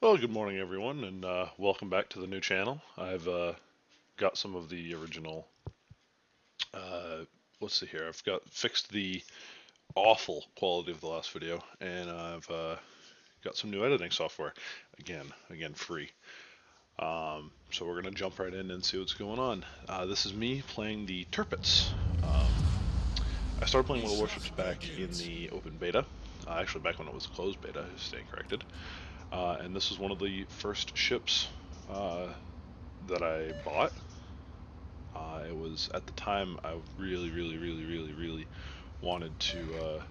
Well, good morning, everyone, and welcome back to the new channel. I've got some of the original. Let's see here. I've got fixed the awful quality of the last video, and I've got some new editing software. Again, free. So we're gonna jump right in and see what's going on. This is me playing the Torpitz. I started playing World Warships back in the open beta. Actually, back when it was closed beta, I stand corrected. And this was one of the first ships that I bought. It was, at the time, I really wanted to,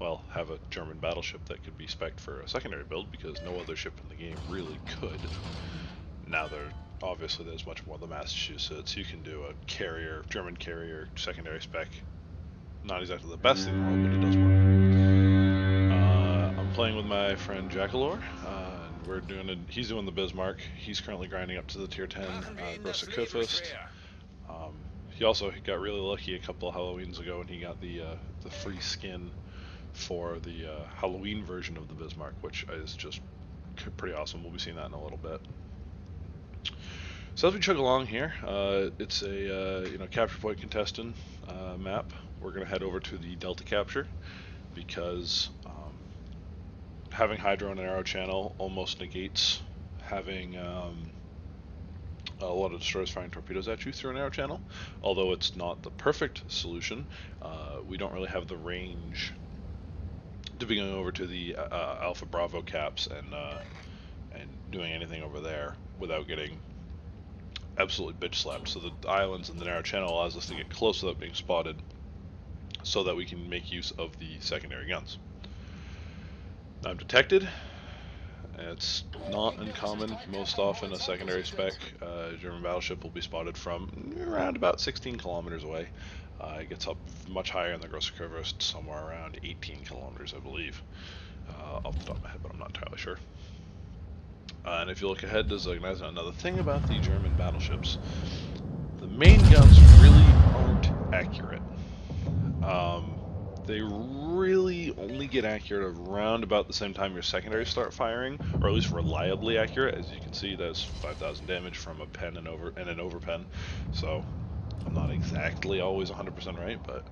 well, have a German battleship that could be spec'd for a secondary build, because no other ship in the game really could. Now obviously there's much more. The Massachusetts, you can do a carrier, German carrier, secondary spec. Not exactly the best thing in the world, but it does work. I'm playing with my friend Jackalor. He's doing the Bismarck. He's currently grinding up to the tier 10 Grosse Kurfürst. He also got really lucky a couple of Halloweens ago, and he got the free skin for the Halloween version of the Bismarck, which is just pretty awesome. We'll be seeing that in a little bit. So as we chug along here, it's a capture point contestant map. We're going to head over to the Delta capture because having Hydro and an arrow channel almost negates having a lot of destroyers firing torpedoes at you through an arrow channel. Although it's not the perfect solution, we don't really have the range to be going over to the Alpha Bravo caps and doing anything over there without getting absolutely bitch slapped. So the islands in the narrow channel allows us to get close without being spotted, so that we can make use of the secondary guns. I'm detected. It's not uncommon. Most often a secondary spec German battleship will be spotted from around about 16 kilometers away. It gets up much higher in the Grosse Kurfürst, somewhere around 18 kilometers, I believe. Off the top of my head, but I'm not entirely sure. And if you look ahead, there's another thing about the German battleships. The main guns really aren't accurate. They really only get accurate around about the same time your secondaries start firing, or at least reliably accurate. As you can see, that's 5,000 damage from a pen and an overpen. So I'm not exactly always 100% right, but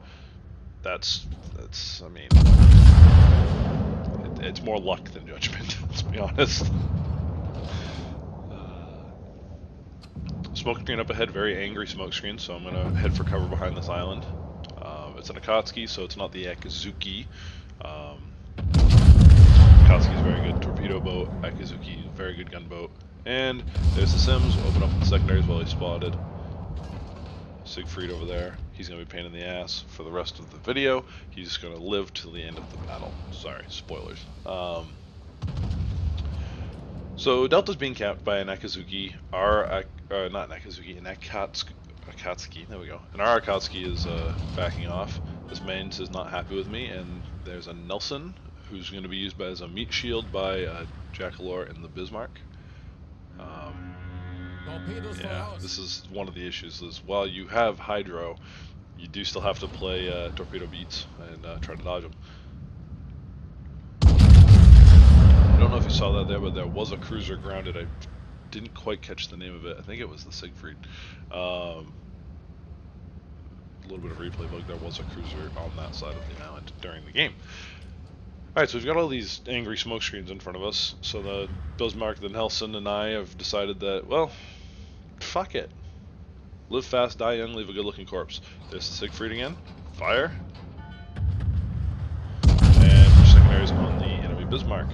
that's I mean, it's more luck than judgment, let's be honest. Smoke screen up ahead, very angry smoke screen, so I'm gonna head for cover behind this island. It's an Akatsuki, so it's not the Akizuki. Akatsuki is a very good torpedo boat. Akizuki, very good gunboat. And there's the Sims. Open up the secondaries while he's spotted. Siegfried over there. He's going to be a pain in the ass for the rest of the video. He's going to live till the end of the battle. Sorry, spoilers. So Delta's being capped by an Akizuki. Not an Akizuki, an Akatsuki, there we go. And our Akatsuki is backing off. This Mainz is not happy with me, and there's a Nelson who's going to be used as a meat shield by Jackalor in the Bismarck. Yeah, this is one of the issues, is while you have Hydro, you do still have to play torpedo beats and try to dodge them. I don't know if you saw that there, but there was a cruiser grounded. I didn't quite catch the name of it. I think it was the Siegfried. A little bit of replay bug. There was a cruiser on that side of the island during the game. Alright, so we've got all these angry smoke screens in front of us. So the Bismarck, the Nelson, and I have decided that, well, fuck it. Live fast, die young, leave a good looking corpse. There's the Siegfried again. Fire. And secondaries on the enemy Bismarck.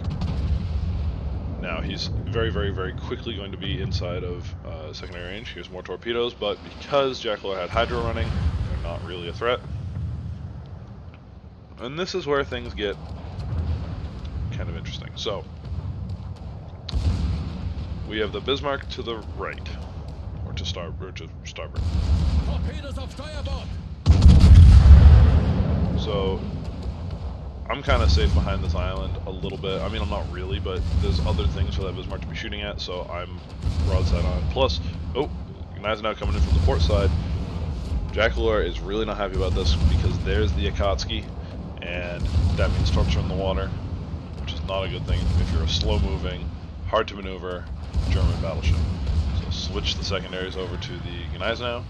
Now he's very quickly going to be inside of secondary range. Here's more torpedoes, but because Jackalor had Hydro running, they're not really a threat. And this is where things get kind of interesting. So we have the Bismarck to the right, or to starboard. Torpedoes auf Steuerbord. So I'm kind of safe behind this island a little bit. I mean, I'm not really, but there's other things for that Bismarck to be shooting at, so I'm broadside on. Plus, oh, guys now coming in from the port side. Jackalor is really not happy about this because there's the Akatsuki, and that means torps are in the water, which is not a good thing if you're a slow-moving hard to maneuver German battleship. So switch the secondaries over to the Gneisenau.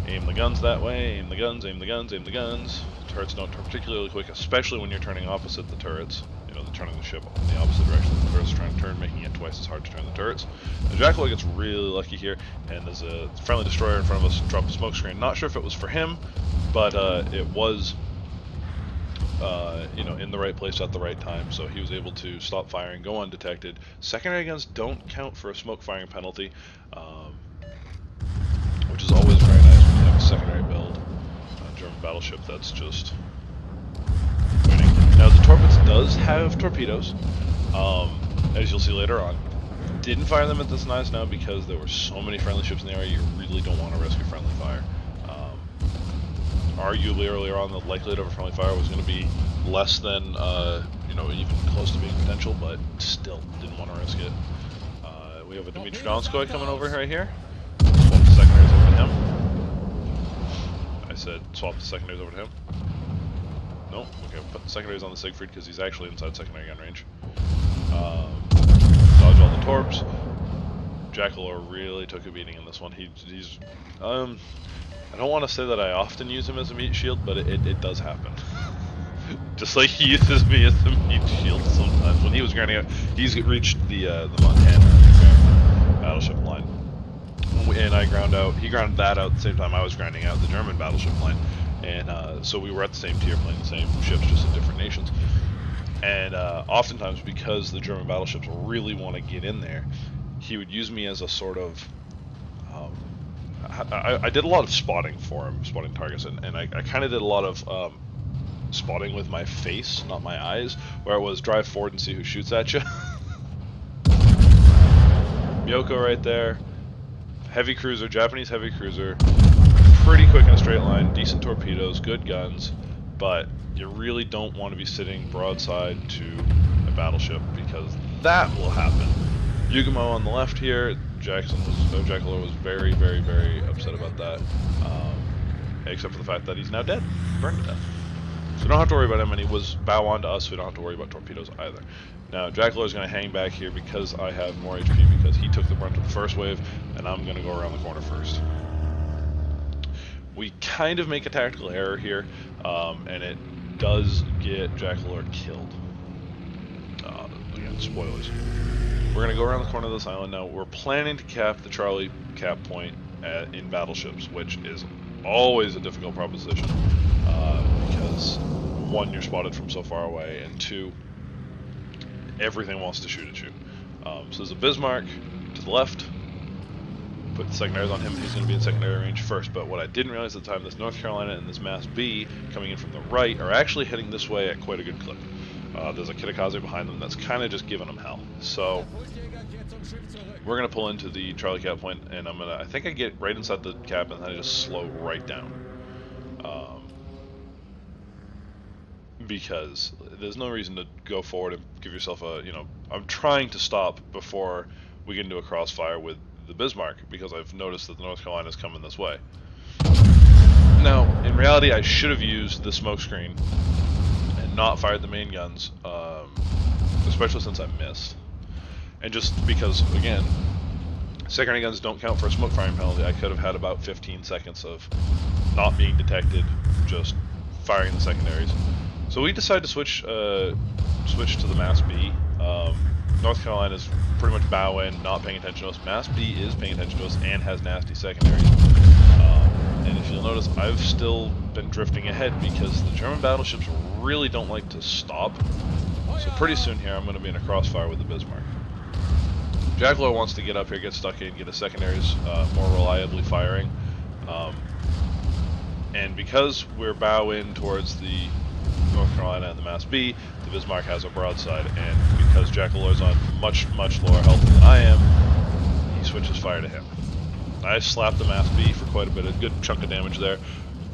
Aim the guns that way, aim the guns, aim the guns, aim the guns. Turrets don't turn particularly quick, especially when you're turning opposite the turrets. You know, they're turning the ship in the opposite direction the turrets are trying to turn, making it twice as hard to turn the turrets. The Jackaloy gets really lucky here, and there's a friendly destroyer in front of us, drop a smoke screen. Not sure if it was for him, but it was, you know, in the right place at the right time, so he was able to stop firing, go undetected. Secondary guns don't count for a smoke firing penalty, which is always very nice when you have a secondary build German battleship that's just winning. Now the Torpitz does have torpedoes, as you'll see later on. Didn't fire them at this Gneisenau because there were so many friendly ships in the area. You really don't want to risk your friendly fire. Arguably earlier on, the likelihood of a friendly fire was going to be less than, you know, even close to being potential, but still didn't want to risk it. We have a Dmitry Donskoy coming over right here. Swap the secondaries over to him. I said swap the secondaries over to him. No, okay, put the secondaries on the Siegfried because he's actually inside secondary gun range. Dodge all the torps. Jackalour really took a beating in this one. He's I don't want to say that I often use him as a meat shield, but it does happen. Just like he uses me as a meat shield sometimes. When he was grinding out, he's reached the Montana battleship line, and I ground out. He grounded that out at the same time I was grinding out the German battleship line, and so we were at the same tier, playing the same ships, just in different nations. And oftentimes, because the German battleships really want to get in there, he would use me as a sort of I did a lot of spotting for him, spotting targets, and I kind of did a lot of spotting with my face, not my eyes, where it was drive forward and see who shoots at you. Myoko right there, heavy cruiser, Japanese heavy cruiser, pretty quick in a straight line, decent torpedoes, good guns, but you really don't want to be sitting broadside to a battleship because that will happen. Yugamo on the left here. Jackalour was very, very, very upset about that, except for the fact that he's now dead, burned to death. So we don't have to worry about him, and he was bow on to us, so we don't have to worry about torpedoes either. Now, Jackalour is going to hang back here because I have more HP, because he took the brunt of the first wave, and I'm going to go around the corner first. We kind of make a tactical error here, and it does get Jackalour killed. Again, spoilers. We're going to go around the corner of this island now. We're planning to cap the Charlie cap point in battleships, which is always a difficult proposition because, one, you're spotted from so far away, and two, everything wants to shoot at you. So there's a Bismarck to the left. Put the secondaries on him. He's going to be in secondary range first. But what I didn't realize at the time, this North Carolina and this Mass B coming in from the right are actually heading this way at quite a good clip. There's a Kitakaze behind them that's kind of just giving them hell. So we're going to pull into the Charlie cap point, and I think I get right inside the cap, and then I just slow right down. Because there's no reason to go forward and give yourself a, I'm trying to stop before we get into a crossfire with the Bismarck, because I've noticed that the North Carolina is coming this way. Now, in reality, I should have used the smoke screen and not fired the main guns, especially since I missed. And just because, again, secondary guns don't count for a smoke firing penalty, I could have had about 15 seconds of not being detected, just firing the secondaries. So we decided to switch to the Mass B. North Carolina is pretty much bow in, not paying attention to us. Mass B is paying attention to us and has nasty secondaries. And if you'll notice, I've still been drifting ahead because the German battleships really don't like to stop. So pretty soon here, I'm going to be in a crossfire with the Bismarck. Jackalour wants to get up here, get stuck in, get his secondaries more reliably firing. And because we're bow in towards the North Carolina and the Mass B, the Bismarck has a broadside, and because Jackalour's on much, much lower health than I am, he switches fire to him. I slapped the Mass B for quite a bit, a good chunk of damage there.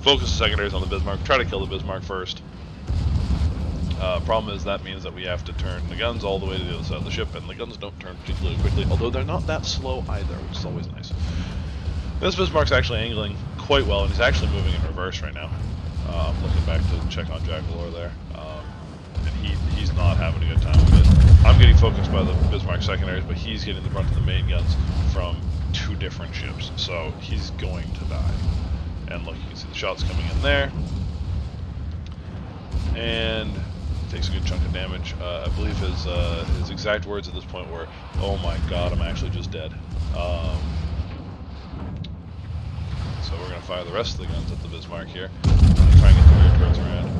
Focus the secondaries on the Bismarck, try to kill the Bismarck first. Problem is that means that we have to turn the guns all the way to the other side of the ship, and the guns don't turn particularly quickly, although they're not that slow either, which is always nice. This Bismarck's actually angling quite well, and he's actually moving in reverse right now. I'm looking back to check on Jackalour there, and he's not having a good time with it. I'm getting getting focused by the Bismarck secondaries, but he's getting the brunt of the main guns from 2 different ships, so he's going to die. And look, you can see the shots coming in there, and takes a good chunk of damage. I believe his exact words at this point were, "Oh my God, I'm actually just dead." So we're gonna fire the rest of the guns at the Bismarck here, try and get the rear turrets around.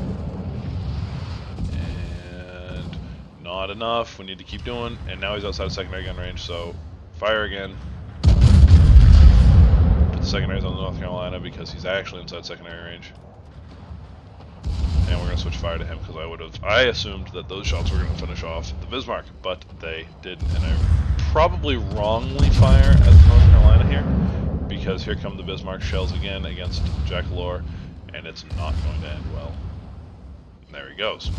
And not enough. We need to keep doing. And now he's outside of secondary gun range, so fire again. Put the secondaries on the North Carolina because he's actually inside secondary range. And we're gonna switch fire to him because I assumed that those shots were gonna finish off the Bismarck, but they didn't. And I probably wrongly fire at the North Carolina here, because here come the Bismarck shells again against Jackalour, and it's not going to end well. And there he goes.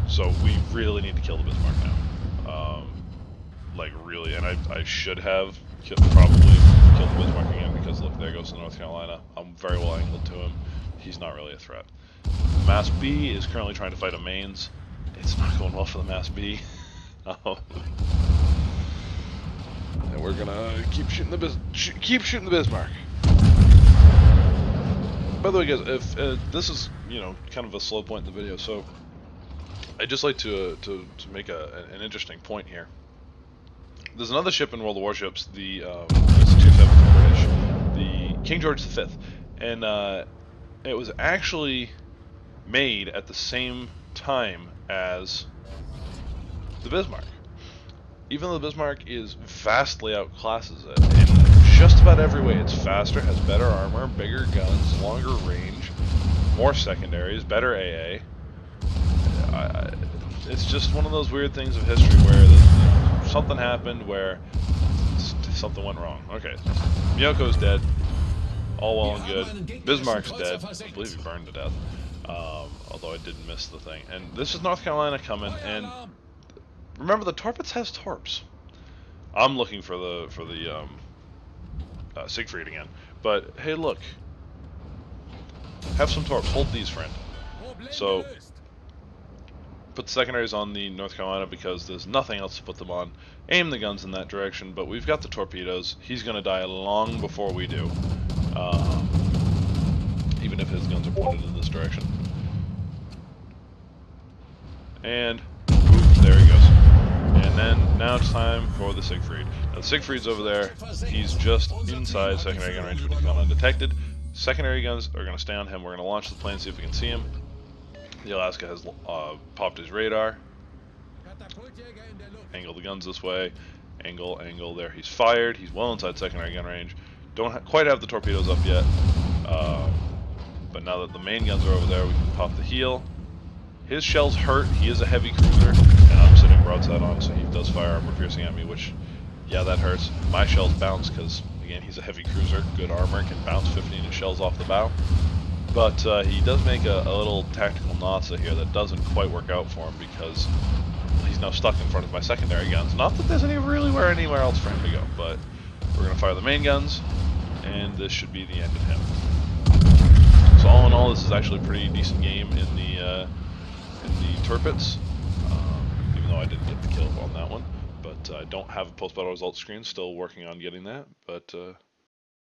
So we really need to kill the Bismarck now. Like really, and I should have probably killed the Bismarck again, because look, there goes the North Carolina. I'm very well angled to him. He's not really a threat. Mass B is currently trying to fight a mains. It's not going well for the Mass B. And we're gonna keep shooting the Bismarck. By the way, guys, if this is kind of a slow point in the video, so I'd just like to make an interesting point here. There's another ship in World of Warships, the it's the 270 British, the King George V, and it was actually made at the same time as the Bismarck. Even though the Bismarck is vastly outclasses it in just about every way. It's faster, has better armor, bigger guns, longer range, more secondaries, better AA. It's just one of those weird things of history where something happened where something went wrong. Okay, Miyoko's dead. All well and good. Bismarck's dead. I believe he burned to death. Although I did miss the thing. And this is North Carolina coming, and remember, the Torpitz has torps. I'm looking for the Siegfried again. But hey, look, have some torps. Hold these, friend. So put the secondaries on the North Carolina because there's nothing else to put them on. Aim the guns in that direction, but we've got the torpedoes. He's gonna die long before we do, even if his guns are pointed in this direction. And there he goes. And then now it's time for the Siegfried. Now the Siegfried's over there. He's just inside secondary gun range, but he's gone undetected. Secondary guns are going to stay on him. We're going to launch the plane, see if we can see him. The Alaska has popped his radar. Angle the guns this way. Angle, angle. There, he's fired. He's well inside secondary gun range. Don't quite have the torpedoes up yet. But now that the main guns are over there, we can pop the heel. His shells hurt. He is a heavy cruiser, and I'm sitting broadside on, so he does fire armor piercing at me, which, yeah, that hurts. My shells bounce because, again, he's a heavy cruiser. Good armor, can bounce 15 shells off the bow. But he does make a little tactical NASA here that doesn't quite work out for him because he's now stuck in front of my secondary guns. Not that there's anywhere else for him to go, but we're going to fire the main guns, and this should be the end of him. So all in all, this is actually a pretty decent game in the Torpitz, even though I didn't get the kill on that one. But I don't have a post-battle results screen, still working on getting that, but